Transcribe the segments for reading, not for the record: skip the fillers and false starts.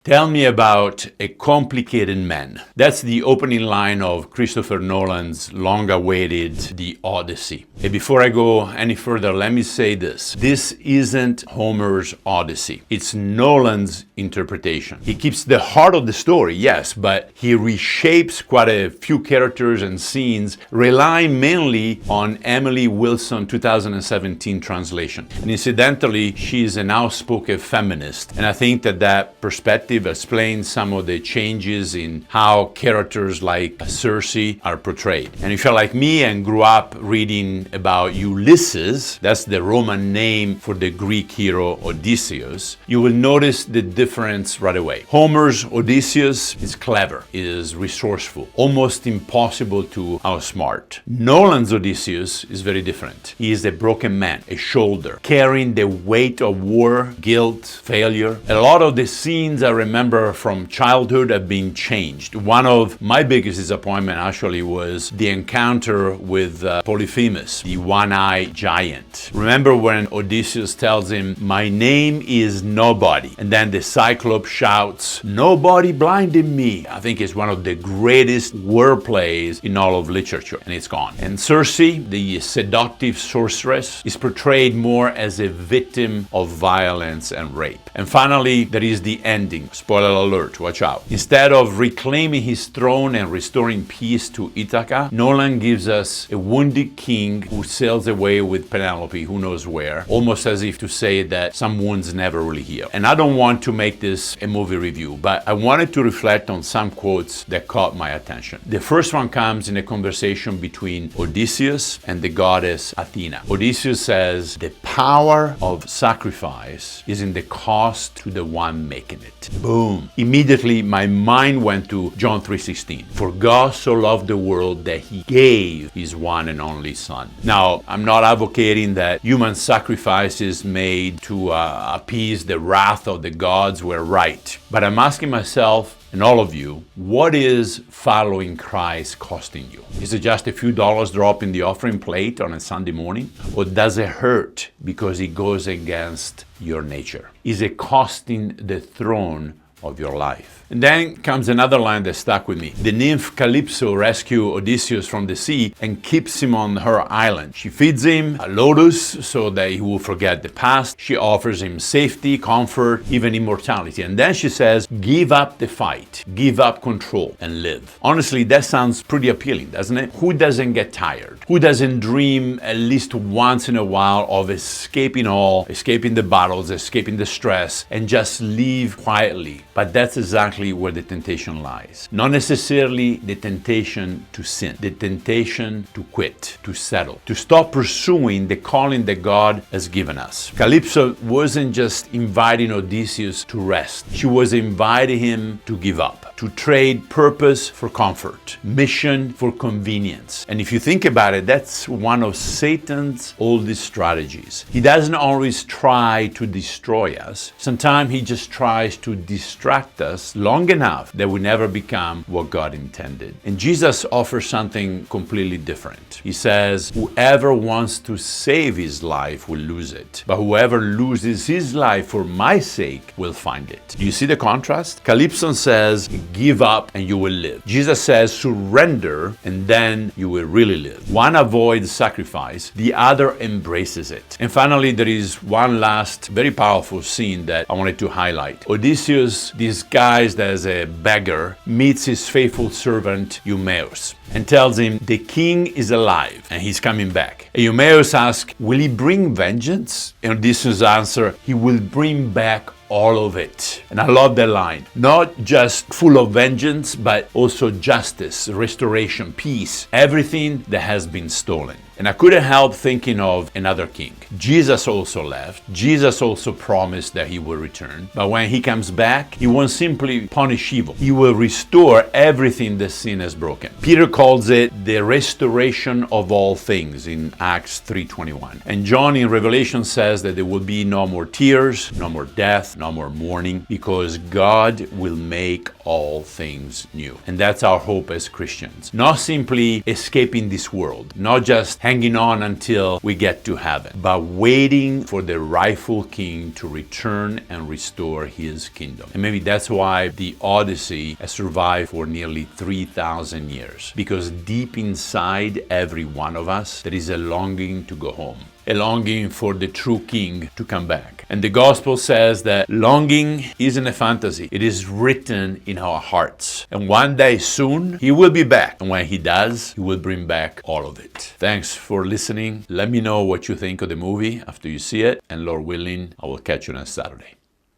Tell me about a complicated man. That's the opening line of Christopher Nolan's long-awaited The Odyssey. And before I go any further, let me say this. This isn't Homer's Odyssey. It's Nolan's interpretation. He keeps the heart of the story, yes, but he reshapes quite a few characters and scenes, relying mainly on Emily Wilson 2017 translation. And incidentally, she's an outspoken feminist, and I think that perspective explains some of the changes in how characters like Circe are portrayed. And if you're like me and grew up reading about Ulysses, that's the Roman name for the Greek hero Odysseus, you will notice the difference right away. Homer's Odysseus is clever, is resourceful, almost impossible to outsmart. Nolan's Odysseus is very different. He is a broken man, a shoulder, carrying the weight of war, guilt, failure. A lot of the scenes I remember from childhood have been changed. One of my biggest disappointments actually was the encounter with Polyphemus, the one-eyed giant. Remember when Odysseus tells him, "My name is nobody," and then the Cyclops shouts, "Nobody blinded me." I think it's one of the greatest wordplays in all of literature, and it's gone. And Circe, the seductive sorceress, is portrayed more as a victim of violence and rape. And finally, there is the ending. Spoiler alert, watch out. Instead of reclaiming his throne and restoring peace to Ithaca, Nolan gives us a wounded king who sails away with Penelope, who knows where, almost as if to say that some wounds never really heal. And I don't want to make this a movie review, but I wanted to reflect on some quotes that caught my attention. The first one comes in a conversation between Odysseus and the goddess Athena. Odysseus says, "The power of sacrifice is in the cost to the one making it." Boom. Immediately my mind went to John 3:16. "For God so loved the world that he gave his one and only son." Now, I'm not advocating that human sacrifices made to appease the wrath of the gods were right, but I'm asking myself, and all of you, what is following Christ costing you? Is it just a few dollars drop in the offering plate on a Sunday morning? Or does it hurt because it goes against your nature? Is it costing the throne of your life? And then comes another line that stuck with me. The nymph Calypso rescues Odysseus from the sea and keeps him on her island. She feeds him a lotus so that he will forget the past. She offers him safety, comfort, even immortality. And then she says, "Give up the fight, give up control, and live." Honestly, that sounds pretty appealing, doesn't it? Who doesn't get tired? Who doesn't dream at least once in a while of escaping all, escaping the battles, escaping the stress, and just live quietly? But that's exactly where the temptation lies. Not necessarily the temptation to sin, the temptation to quit, to settle, to stop pursuing the calling that God has given us. Calypso wasn't just inviting Odysseus to rest. She was inviting him to give up, to trade purpose for comfort, mission for convenience. And if you think about it, that's one of Satan's oldest strategies. He doesn't always try to destroy us. Sometimes he just tries to distract us long enough that we never become what God intended. And Jesus offers something completely different. He says, "Whoever wants to save his life will lose it, but whoever loses his life for my sake will find it." Do you see the contrast? Calypso says, "Give up and you will live." Jesus says, "Surrender and then you will really live." One avoids sacrifice, the other embraces it. And finally, there is one last very powerful scene that I wanted to highlight. Odysseus, disguised as a beggar, meets his faithful servant Eumaeus and tells him the king is alive and he's coming back. And Eumaeus asks, "Will he bring vengeance?" And Odysseus answers, "He will bring back all of it." And I love that line. Not just full of vengeance, but also justice, restoration, peace, everything that has been stolen. And I couldn't help thinking of another king. Jesus also left. Jesus also promised that he will return. But when he comes back, he won't simply punish evil. He will restore everything that sin has broken. Peter calls it the restoration of all things in Acts 3:21. And John in Revelation says that there will be no more tears, no more death, no more mourning, because God will make all things new. And that's our hope as Christians. Not simply escaping this world, not just hanging on until we get to heaven, but waiting for the rightful king to return and restore his kingdom. And maybe that's why the Odyssey has survived for nearly 3,000 years, because deep inside every one of us, there is a longing to go home, a longing for the true king to come back. And the gospel says that longing isn't a fantasy. It is written in our hearts. And one day soon, he will be back. And when he does, he will bring back all of it. Thanks for listening. Let me know what you think of the movie after you see it. And Lord willing, I will catch you on Saturday.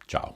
Ciao.